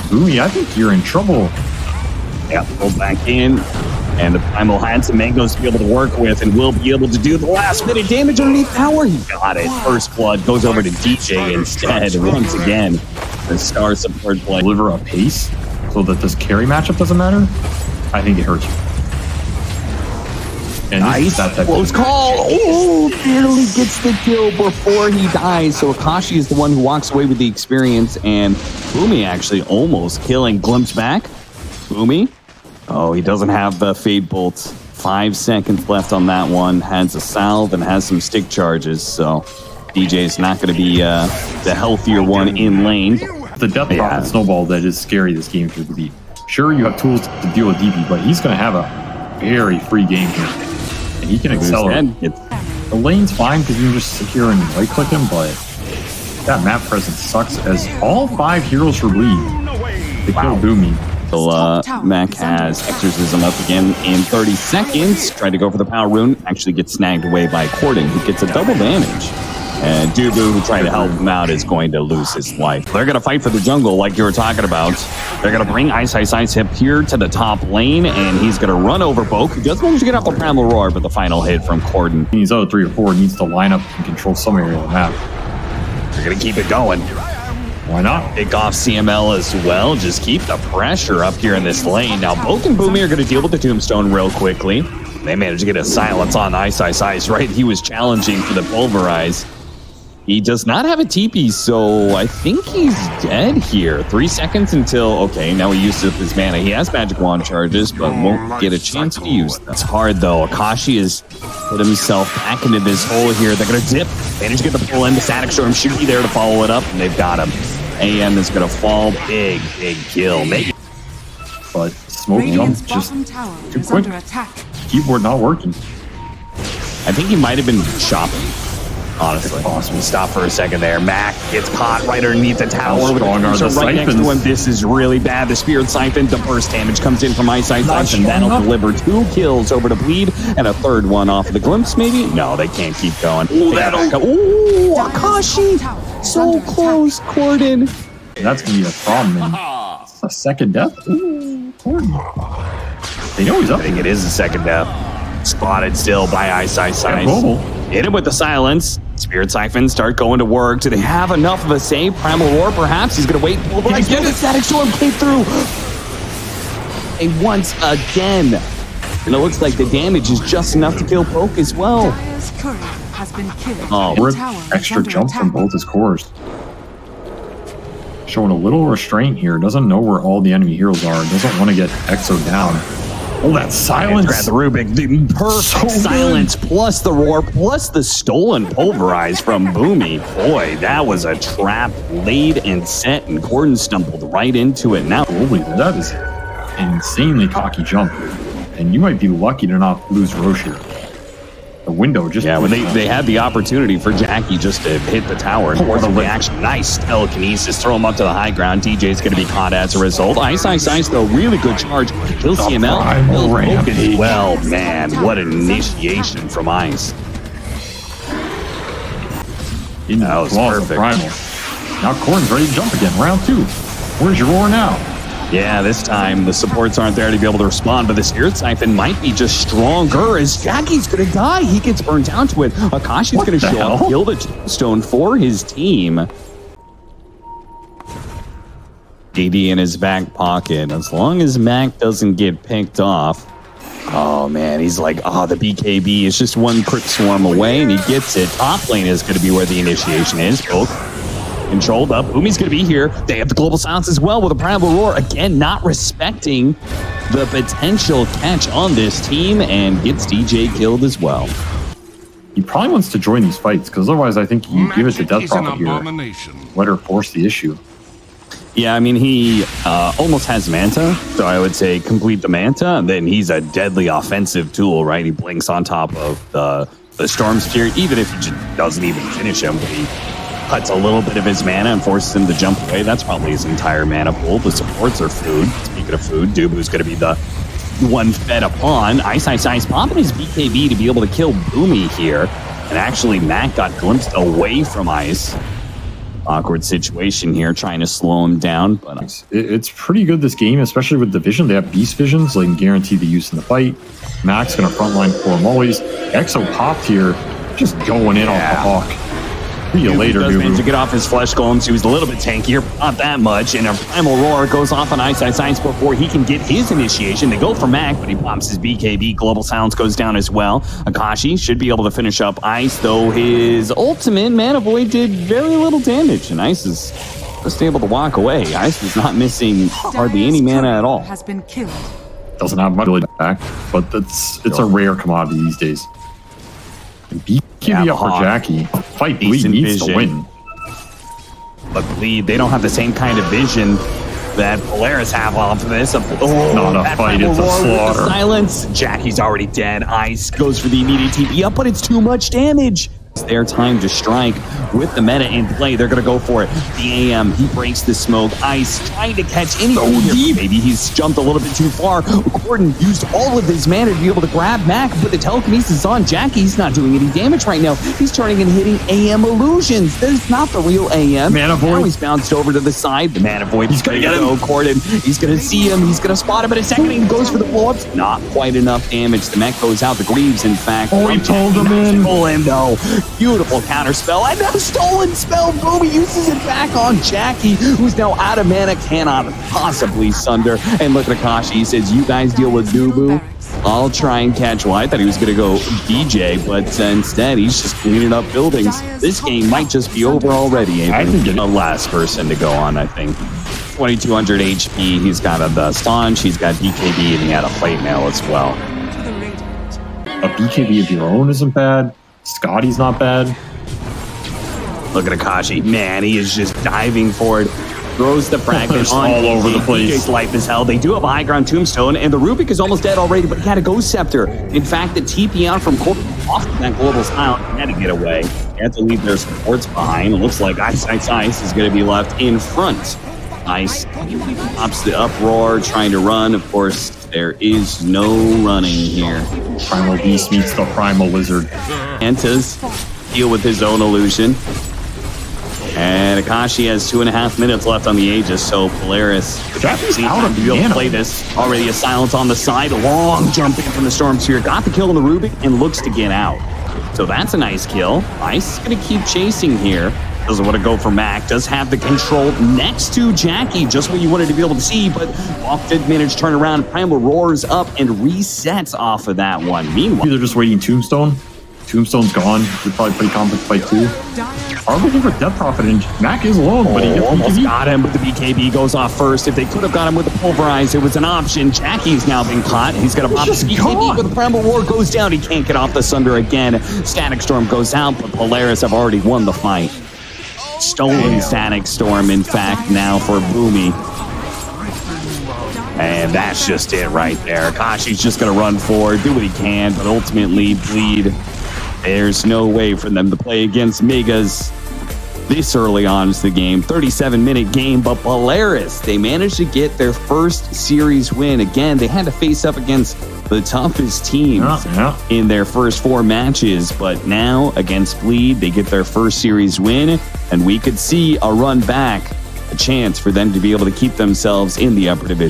Boomy, I think you're in trouble. Yeah, pull back in. And the Primal had some mangoes to be able to work with and will be able to do the last minute damage underneath tower. He got it. First blood goes over to DJ instead. Once again, the star support play. Deliver a pace so that this carry matchup doesn't matter. I think it hurts you. And nice. Close call. Oh, barely gets the kill before he dies. So Akashi is the one who walks away with the experience. And Boomy actually almost killing. Glimpse back. Boomy. Oh, he doesn't have the Fade Bolts. 5 seconds left on that one. Has a salve and has some stick charges. So DJ's not going to be the healthier one in lane. The Death Prophet snowball that is scary this game for DP. Sure, you have tools to deal with DP, but he's going to have a very free game here. And he can accelerate. The lane's fine because you can just sit here and right-click him, but that map presence sucks as all 5 heroes for bleed. They kill Boomy. So Mac has Exorcism up again in 30 seconds. Tried to go for the power rune. Actually gets snagged away by Corden, who gets a double damage. And Dubu, who tried to help him out, is going to lose his life. They're going to fight for the jungle like you were talking about. They're going to bring Ice Hip here to the top lane, and he's going to run over Boke, who does manage to get off the Primal Roar, but the final hit from Corden. He's out of 3 or 4, needs to line up and control some area of the map. They're going to keep it going. Why not? Pick off CML as well. Just keep the pressure up here in this lane. Now, Boke and Boomy are going to deal with the Tombstone real quickly. They managed to get a silence on Ice, right? He was challenging for the Pulverize. He does not have a TP, so I think he's dead here. 3 seconds until, okay, now he used up his mana. He has Magic Wand charges, but won't get a chance to use them. It's hard, though. Akashi has put himself back into this hole here. They're going to dip. Manage to get the pull in. The Static Storm should be there to follow it up, and they've got him. AM is going to fall. Big kill. Maybe. But smoke jump just too quick. Keyboard not working. I think he might have been shopping. Honestly, possible. Stop for a second there. Mac gets caught right underneath the tower. Strong are the right next to him. This is really bad. The Spirit Siphon, the burst damage comes in from Ice, and that'll deliver 2 kills over to Bleed, and a 3rd one off of the Glimpse, maybe? No, they can't keep going. Ooh, Akashi! So close, Corden. That's going to be a problem. It's a second death? Ooh, Corden. They know he's up. I think it is a second death. Spotted still by Ice. Hit him with the silence. Spirit Siphon start going to work. Do they have enough of a save? Primal Roar, perhaps. He's going to wait. Pulverize. Get it. Static Storm came through. And once again. And it looks like the damage is just enough to kill Poke as well. Oh, we're extra jump from both his cores. Showing a little restraint here. Doesn't know where all the enemy heroes are. Doesn't want to get Exo down. Oh, that silence. Grab the Rubik. The perfect silence, plus the roar, plus the stolen Pulverize from Boomy. Boy, that was a trap laid and set, and Corden stumbled right into it. Now, holy, that is an insanely cocky jump. And you might be lucky to not lose Roche here. The window just... Yeah, when they had the opportunity for Jackie just to hit the tower. And the reaction, nice telekinesis, throw him up to the high ground. DJ's going to be caught as a result. Ice, though, really good charge. Kill CML. Kill Poke as well. Man, what an initiation from Ice. That was perfect. Now Corden's ready to jump again. Round 2. Where's your roar now? Yeah, this time the supports aren't there to be able to respond, but the Spirit Siphon might be just stronger as Jackie's going to die. He gets burned down to it. Akashi's going to show up, kill the Tombstone for his team. DD in his back pocket. As long as Mac doesn't get picked off. Oh, man, he's like, the BKB is just one Crypt Swarm away, and he gets it. Top lane is going to be where the initiation is. Controlled up. Boomy's going to be here. They have the global silence as well with a Primal Roar. Again, not respecting the potential catch on this team, and gets DJ killed as well. He probably wants to join these fights, because otherwise I think you give it to Death Prophet here. Let her force the issue. Yeah, I mean, he almost has Manta, so I would say complete the Manta, and then he's a deadly offensive tool, right? He blinks on top of the Storm Spear, even if he just doesn't even finish him, but he cuts a little bit of his mana and forces him to jump away. That's probably his entire mana pool. The supports are food. Speaking of food, Dubu's going to be the one fed upon. Ice popping his BKB to be able to kill Boomy here. And actually, Mac got glimpsed away from Ice. Awkward situation here, trying to slow him down. But it's pretty good this game, especially with the vision. They have beast visions, so they can guarantee the use in the fight. Mac's going to frontline for him always. Exo popped here, just going in off the Hawk. See you later, does dude. manage to get off his flesh golems. He was a little bit tankier, not that much. And a primal roar goes off on Ice before he can get his initiation. They go for Mac, but he pops his BKB. Global Silence goes down as well. Akashi should be able to finish up Ice, though his ultimate Mana Void did very little damage. And Ice is just able to walk away. Ice is not missing hardly any mana at all. Has been killed. Doesn't have much ability back, but it's a rare commodity these days. And BKB up for Jackie. Fight Bleed needs to win. But Bleed, they don't have the same kind of vision that Polaris have off of this. Not a fight, it's a slaughter. Silence. Jackie's already dead. Ice goes for the immediate TP up, but it's too much damage. It's their time to strike with the meta in play. They're going to go for it. The AM, he breaks the smoke. Ice trying to catch anything here. Maybe he's jumped a little bit too far. Gordon used all of his mana to be able to grab Mac, but the telekinesis on Jackie. He's not doing any damage right now. He's turning and hitting AM illusions. There's not the real AM. Mana Void. Now he's bounced over to the side. The Mana Void. He's going to get him. Gordon. He's going to see him. He's going to spot him in a second. He goes for the blow-ups. Not quite enough damage. The mech goes out. The Greaves, in fact. Oh, he pulled him in. Pull him, though. Beautiful counter spell. And a stolen spell. Boom. He uses it back on Jackie, who's now out of mana. Cannot possibly sunder. And look at Akashi. He says, you guys deal with Nubu. I'll try and catch. Well, I thought he was going to go DJ, but instead he's just cleaning up buildings. This game might just be over already. I think the last person to go on, I think. 2200 HP. He's got the staunch. He's got BKB, and he had a plate mail as well. A BKB of your own isn't bad. Scotty's not bad. Look at Akashi. Man, he is just diving for it. Throws the fragment on all over the place. DJ's life is hell. They do have a high ground tombstone, and the Rubik is almost dead already, but he had a Ghost Scepter. In fact, the TP out from off that global style had to get away. They had to leave their supports behind. It looks like Ice is going to be left in front. Ice pops the uproar, trying to run. Of course, there is no running here. Primal Beast meets the Primal Lizard. Antas deal with his own illusion. And Akashi has 2.5 minutes left on the Aegis, so Polaris Jackie's out of to be able to play this. Already a silence on the side, long jump in from the Storm Sphere. Got the kill on the Rubik and looks to get out. So that's a nice kill. Ice is going to keep chasing here. Doesn't want to go for Mac. Does have the control next to Jackie, just what you wanted to be able to see, but Walk did manage to turn around. Primal roars up and resets off of that one. Meanwhile, they're just waiting Tombstone. Tombstone's gone. They're probably pretty confident fight too. Are looking for Death Prophet, and Mac is alone, but he almost got him, but the BKB goes off first. If they could have got him with the Pulverize, it was an option. Jackie's now been caught. He's going to pop his BKB, but the Primal Roar goes down. He can't get off the Sunder again. Static Storm goes out, but Polaris have already won the fight. Stolen Static Storm, in fact, now for Boomy. And that's just it right there. Akashi's just going to run forward, do what he can, but ultimately Bleed. There's no way for them to play against Megas this early on in the game. 37-minute game, but Polaris, they managed to get their first series win. Again, they had to face up against the toughest teams in their first 4 matches, but now against Bleed, they get their first series win, and we could see a run back, a chance for them to be able to keep themselves in the upper division.